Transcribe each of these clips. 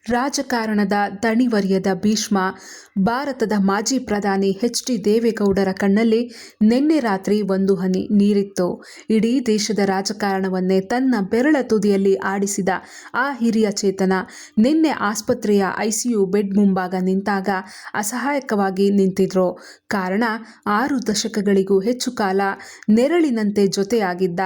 ರಾಜಕಾರಣದ ದಣಿವರಿಯದ ಭೀಷ್ಮ, ಭಾರತದ ಮಾಜಿ ಪ್ರಧಾನಿ ಎಚ್.ಡಿ. ದೇವೇಗೌಡರ ಕಣ್ಣಲ್ಲಿ ನಿನ್ನೆ ರಾತ್ರಿ ಒಂದು ಹನಿ ನೀರಿತ್ತು. ಇಡೀ ದೇಶದ ರಾಜಕಾರಣವನ್ನೇ ತನ್ನ ಬೆರಳ ತುದಿಯಲ್ಲಿ ಆಡಿಸಿದ ಆ ಹಿರಿಯ ಚೇತನ ನಿನ್ನೆ ಆಸ್ಪತ್ರೆಯ ಐಸಿಯು ಬೆಡ್ ಮುಂಭಾಗ ನಿಂತಾಗ ಅಸಹಾಯಕವಾಗಿ ನಿಂತಿದ್ರು. ಕಾರಣ 6 ದಶಕಗಳಿಗೂ ಹೆಚ್ಚು ಕಾಲ ನೆರಳಿನಂತೆ ಜೊತೆಯಾಗಿದ್ದ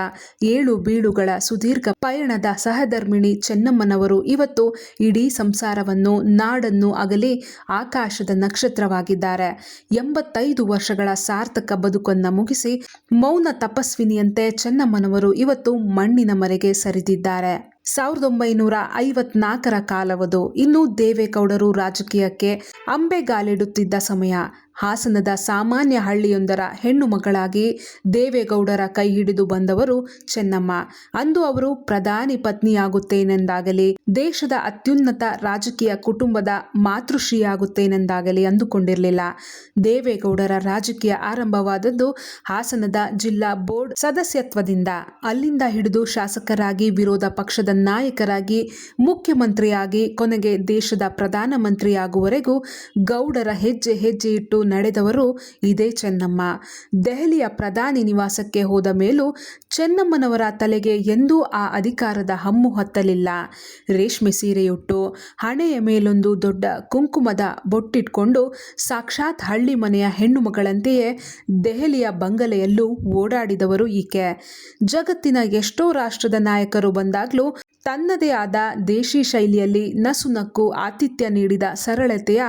ಏಳು ಬೀಳುಗಳ ಸುದೀರ್ಘ ಪಯಣದ ಸಹಧರ್ಮಿಣಿ ಚೆನ್ನಮ್ಮನವರು ಇವತ್ತು ಇಡೀ ಸಂಸಾರವನ್ನು, ನಾಡನ್ನು ಅಗಲಿ ಆಕಾಶದ ನಕ್ಷತ್ರವಾಗಿದ್ದಾರೆ. 85 ವರ್ಷಗಳ ಸಾರ್ಥಕ ಬದುಕನ್ನ ಮುಗಿಸಿ ಮೌನ ತಪಸ್ವಿನಿಯಂತೆ ಚೆನ್ನಮ್ಮನವರು ಇವತ್ತು ಮಣ್ಣಿನ ಮರೆಗೆ ಸರಿದಿದ್ದಾರೆ. 1954ರ ಕಾಲವದು. ಇನ್ನು ದೇವೇಗೌಡರು ರಾಜಕೀಯಕ್ಕೆ ಅಂಬೆಗಾಲಿಡುತ್ತಿದ್ದ ಸಮಯ. ಹಾಸನದ ಸಾಮಾನ್ಯ ಹಳ್ಳಿಯೊಂದರ ಹೆಣ್ಣು ಮಗಳಾಗಿ ದೇವೇಗೌಡರ ಕೈ ಹಿಡಿದು ಬಂದವರು ಚೆನ್ನಮ್ಮ. ಅಂದು ಅವರು ಪ್ರಧಾನಿ ಪತ್ನಿಯಾಗುತ್ತೇನೆಂದಾಗಲಿ, ದೇಶದ ಅತ್ಯುನ್ನತ ರಾಜಕೀಯ ಕುಟುಂಬದ ಮಾತೃಶ್ರೀಯಾಗುತ್ತೇನೆಂದಾಗಲಿ ಅಂದುಕೊಂಡಿರಲಿಲ್ಲ. ದೇವೇಗೌಡರ ರಾಜಕೀಯ ಆರಂಭವಾದದ್ದು ಹಾಸನದ ಜಿಲ್ಲಾ ಬೋರ್ಡ್ ಸದಸ್ಯತ್ವದಿಂದ. ಅಲ್ಲಿಂದ ಹಿಡಿದು ಶಾಸಕರಾಗಿ, ವಿರೋಧ ಪಕ್ಷದ ನಾಯಕರಾಗಿ, ಮುಖ್ಯಮಂತ್ರಿಯಾಗಿ, ಕೊನೆಗೆ ದೇಶದ ಪ್ರಧಾನಮಂತ್ರಿಯಾಗುವವರೆಗೂ ಗೌಡರ ಹೆಜ್ಜೆ ಹೆಜ್ಜೆ ಇಟ್ಟು ನಡೆದವರು ಇದೇ ಚೆನ್ನಮ್ಮ. ದೆಹಲಿಯ ಪ್ರಧಾನಿ ನಿವಾಸಕ್ಕೆ ಹೋದ ಮೇಲೂ ಚೆನ್ನಮ್ಮನವರ ತಲೆಗೆ ಎಂದೂ ಆ ಅಧಿಕಾರದ ಹಮ್ಮು ಹತ್ತಲಿಲ್ಲ. ರೇಷ್ಮೆ ಸೀರೆಯುಟ್ಟು, ಹಣೆಯ ಮೇಲೊಂದು ದೊಡ್ಡ ಕುಂಕುಮದ ಬೊಟ್ಟಿಟ್ಕೊಂಡು ಸಾಕ್ಷಾತ್ ಹಳ್ಳಿ ಮನೆಯ ಹೆಣ್ಣು ಮಗಳಂತೆಯೇ ದೆಹಲಿಯ ಬಂಗಲೆಯಲ್ಲೂ ಓಡಾಡಿದವರು ಈಕೆ. ಜಗತ್ತಿನ ಎಷ್ಟೋ ರಾಷ್ಟ್ರದ ನಾಯಕರು ಬಂದಾಗ್ಲೂ ತನ್ನದೇ ಆದ ದೇಶಿ ಶೈಲಿಯಲ್ಲಿ ನಸುನಕ್ಕು ಆತಿಥ್ಯ ನೀಡಿದ ಸರಳತೆಯ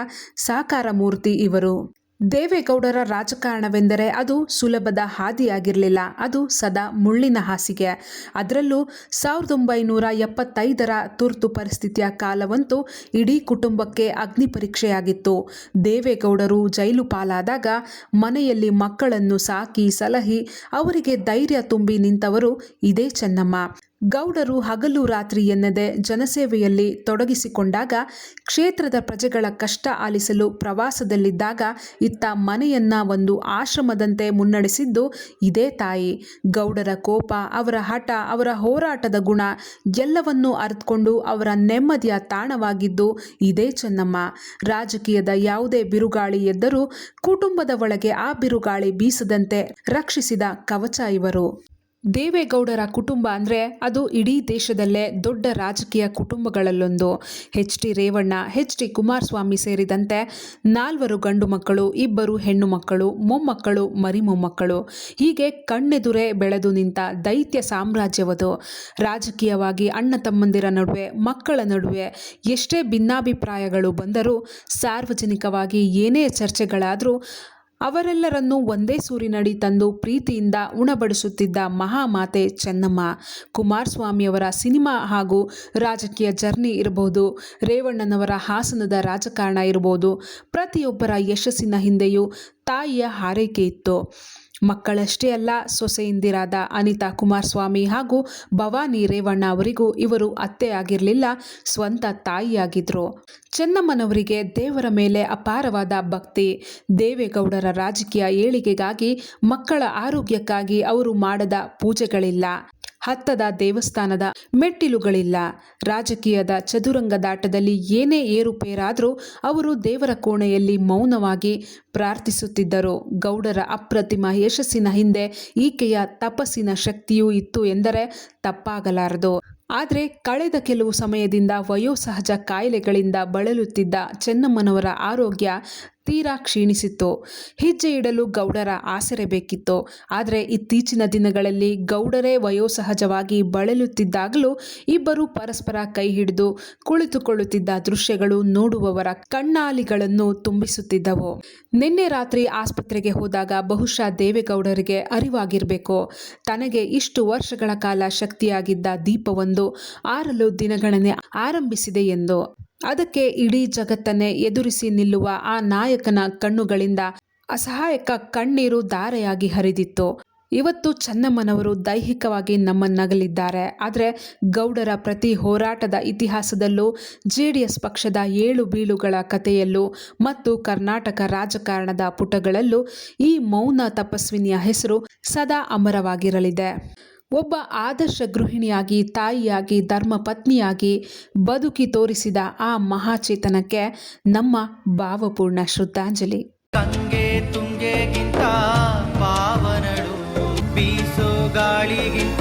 ಸಾಕಾರ ಮೂರ್ತಿ ಇವರು. ದೇವೇಗೌಡರ ರಾಜಕಾರಣವೆಂದರೆ ಅದು ಸುಲಭದ ಹಾದಿಯಾಗಿರಲಿಲ್ಲ. ಅದು ಸದಾ ಮುಳ್ಳಿನ ಹಾಸಿಗೆ. ಅದರಲ್ಲೂ 1975ರ ತುರ್ತು ಪರಿಸ್ಥಿತಿಯ ಕಾಲವಂತೂ ಇಡೀ ಕುಟುಂಬಕ್ಕೆ ಅಗ್ನಿ ಪರೀಕ್ಷೆಯಾಗಿತ್ತು. ದೇವೇಗೌಡರು ಜೈಲು ಪಾಲಾದಾಗ ಮನೆಯಲ್ಲಿ ಮಕ್ಕಳನ್ನು ಸಾಕಿ ಸಲಹಿ ಅವರಿಗೆ ಧೈರ್ಯ ತುಂಬಿ ನಿಂತವರು ಇದೇ ಚೆನ್ನಮ್ಮ. ಗೌಡರು ಹಗಲು ರಾತ್ರಿ ಎನ್ನದೆ ಜನಸೇವೆಯಲ್ಲಿ ತೊಡಗಿಸಿಕೊಂಡಾಗ, ಕ್ಷೇತ್ರದ ಪ್ರಜೆಗಳ ಕಷ್ಟ ಆಲಿಸಲು ಪ್ರವಾಸದಲ್ಲಿದ್ದಾಗ ಇತ್ತ ಮನೆಯನ್ನ ಒಂದು ಆಶ್ರಮದಂತೆ ಮುನ್ನಡೆಸಿದ್ದು ಇದೇ ತಾಯಿ. ಗೌಡರ ಕೋಪ, ಅವರ ಹಠ, ಅವರ ಹೋರಾಟದ ಗುಣ ಎಲ್ಲವನ್ನೂ ಅರಿತುಕೊಂಡು ಅವರ ನೆಮ್ಮದಿಯ ತಾಣವಾಗಿದ್ದು ಇದೇ ಚೆನ್ನಮ್ಮ. ರಾಜಕೀಯದ ಯಾವುದೇ ಬಿರುಗಾಳಿ ಎದ್ದರೂ ಕುಟುಂಬದ ಒಳಗೆ ಆ ಬಿರುಗಾಳಿ ಬೀಸದಂತೆ ರಕ್ಷಿಸಿದ ಕವಚ ಇವರು. ದೇವೇಗೌಡರ ಕುಟುಂಬ ಅಂದರೆ ಅದು ಇಡೀ ದೇಶದಲ್ಲೇ ದೊಡ್ಡ ರಾಜಕೀಯ ಕುಟುಂಬಗಳಲ್ಲೊಂದು. ಎಚ್.ಡಿ. ರೇವಣ್ಣ, ಎಚ್.ಡಿ. ಕುಮಾರಸ್ವಾಮಿ ಸೇರಿದಂತೆ 4 ಗಂಡು ಮಕ್ಕಳು, 2 ಹೆಣ್ಣು ಮಕ್ಕಳು, ಮೊಮ್ಮಕ್ಕಳು, ಮರಿಮೊಮ್ಮಕ್ಕಳು. ಹೀಗೆ ಕಣ್ಣೆದುರೇ ಬೆಳೆದು ನಿಂತ ದೈತ್ಯ ಸಾಮ್ರಾಜ್ಯವದು. ರಾಜಕೀಯವಾಗಿ ಅಣ್ಣ ತಮ್ಮಂದಿರ ನಡುವೆ, ಮಕ್ಕಳ ನಡುವೆ ಎಷ್ಟೇ ಭಿನ್ನಾಭಿಪ್ರಾಯಗಳು ಬಂದರೂ, ಸಾರ್ವಜನಿಕವಾಗಿ ಏನೇ ಚರ್ಚೆಗಳಾದರೂ ಅವರೆಲ್ಲರನ್ನೂ ಒಂದೇ ಸೂರಿನಡಿ ತಂದು ಪ್ರೀತಿಯಿಂದ ಉಣಬಡಿಸುತ್ತಿದ್ದ ಮಹಾಮಾತೆ ಚೆನ್ನಮ್ಮ. ಕುಮಾರಸ್ವಾಮಿಯವರ ಸಿನಿಮಾ ಹಾಗೂ ರಾಜಕೀಯ ಜರ್ನಿ ಇರಬಹುದು, ರೇವಣ್ಣನವರ ಹಾಸನದ ರಾಜಕಾರಣ ಇರಬಹುದು, ಪ್ರತಿಯೊಬ್ಬರ ಯಶಸ್ಸಿನ ಹಿಂದೆಯೂ ತಾಯಿಯ ಹಾರೈಕೆ ಇತ್ತು. ಮಕ್ಕಳಷ್ಟೇ ಅಲ್ಲ, ಸೊಸೆಯಂದಿರಾದ ಅನಿತಾ ಕುಮಾರಸ್ವಾಮಿ ಹಾಗೂ ಭವಾನಿ ರೇವಣ್ಣ ಅವರಿಗೂ ಇವರು ಅತ್ತೆ ಆಗಿರಲಿಲ್ಲ, ಸ್ವಂತ ತಾಯಿಯಾಗಿದ್ರು. ಚೆನ್ನಮ್ಮನವರಿಗೆ ದೇವರ ಮೇಲೆ ಅಪಾರವಾದ ಭಕ್ತಿ. ದೇವೇಗೌಡರ ರಾಜಕೀಯ ಏಳಿಗೆಗಾಗಿ, ಮಕ್ಕಳ ಆರೋಗ್ಯಕ್ಕಾಗಿ ಅವರು ಮಾಡದ ಪೂಜೆಗಳಿಲ್ಲ, ಹತ್ತದ ದೇವಸ್ಥಾನದ ಮೆಟ್ಟಿಲುಗಳಿಲ್ಲ. ರಾಜಕೀಯದ ಚದುರಂಗದಾಟದಲ್ಲಿ ಏನೇ ಏರುಪೇರಾದರೂ ಅವರು ದೇವರ ಕೋಣೆಯಲ್ಲಿ ಮೌನವಾಗಿ ಪ್ರಾರ್ಥಿಸುತ್ತಿದ್ದರು. ಗೌಡರ ಅಪ್ರತಿಮ ಯಶಸ್ಸಿನ ಹಿಂದೆ ಈಕೆಯ ತಪಸ್ಸಿನ ಶಕ್ತಿಯೂ ಇತ್ತು ಎಂದರೆ ತಪ್ಪಾಗಲಾರದು. ಆದರೆ ಕಳೆದ ಕೆಲವು ಸಮಯದಿಂದ ವಯೋಸಹಜ ಕಾಯಿಲೆಗಳಿಂದ ಬಳಲುತ್ತಿದ್ದ ಚೆನ್ನಮ್ಮನವರ ಆರೋಗ್ಯ ತೀರಾ ಕ್ಷೀಣಿಸಿತ್ತು. ಹೆಜ್ಜೆ ಇಡಲು ಗೌಡರ ಆಸರೆ ಬೇಕಿತ್ತು. ಆದರೆ ಇತ್ತೀಚಿನ ದಿನಗಳಲ್ಲಿ ಗೌಡರೇ ವಯೋಸಹಜವಾಗಿ ಬಳಲುತ್ತಿದ್ದಾಗಲೂ ಇಬ್ಬರು ಪರಸ್ಪರ ಕೈ ಹಿಡಿದು ಕುಳಿತುಕೊಳ್ಳುತ್ತಿದ್ದ ದೃಶ್ಯಗಳು ನೋಡುವವರ ಕಣ್ಣಾಲಿಗಳನ್ನು ತುಂಬಿಸುತ್ತಿದ್ದವು. ನಿನ್ನೆ ರಾತ್ರಿ ಆಸ್ಪತ್ರೆಗೆ ಹೋದಾಗ ಬಹುಶಃ ದೇವೇಗೌಡರಿಗೆ ಅರಿವಾಗಿರಬೇಕು, ತನಗೆ ಇಷ್ಟು ವರ್ಷಗಳ ಕಾಲ ಶಕ್ತಿಯಾಗಿದ್ದ ದೀಪವೊಂದು ಆರಲು ದಿನಗಣನೆ ಆರಂಭಿಸಿದೆ ಎಂದು. ಅದಕ್ಕೆ ಇಡೀ ಜಗತ್ತನ್ನೇ ಎದುರಿಸಿ ನಿಲ್ಲುವ ಆ ನಾಯಕನ ಕಣ್ಣುಗಳಿಂದ ಅಸಹಾಯಕ ಕಣ್ಣೀರು ಧಾರೆಯಾಗಿ ಹರಿದಿತ್ತು. ಇವತ್ತು ಚೆನ್ನಮ್ಮನವರು ದೈಹಿಕವಾಗಿ ನಮ್ಮನ್ನಗಲಿದ್ದಾರೆ. ಆದರೆ ಗೌಡರ ಪ್ರತಿ ಹೋರಾಟದ ಇತಿಹಾಸದಲ್ಲೂ, ಜೆಡಿಎಸ್ ಪಕ್ಷದ ಏಳು ಬೀಳುಗಳ ಕಥೆಯಲ್ಲೂ ಮತ್ತು ಕರ್ನಾಟಕ ರಾಜಕಾರಣದ ಪುಟಗಳಲ್ಲೂ ಈ ಮೌನ ತಪಸ್ವಿನಿಯ ಹೆಸರು ಸದಾ ಅಮರವಾಗಿರಲಿದೆ. ಒಬ್ಬ ಆದರ್ಶ ಗೃಹಿಣಿಯಾಗಿ, ತಾಯಿಯಾಗಿ, ಧರ್ಮಪತ್ನಿಯಾಗಿ ಬದುಕಿ ತೋರಿಸಿದ ಆ ಮಹಾಚೇತನಕ್ಕೆ ನಮ್ಮ ಭಾವಪೂರ್ಣ ಶ್ರದ್ಧಾಂಜಲಿ. ಗಂಗೆ ತುಂಗೆಗಿಂತ ಪಾವನಳು, ಬೀಸೋ ಗಾಳಿಗಿಂತ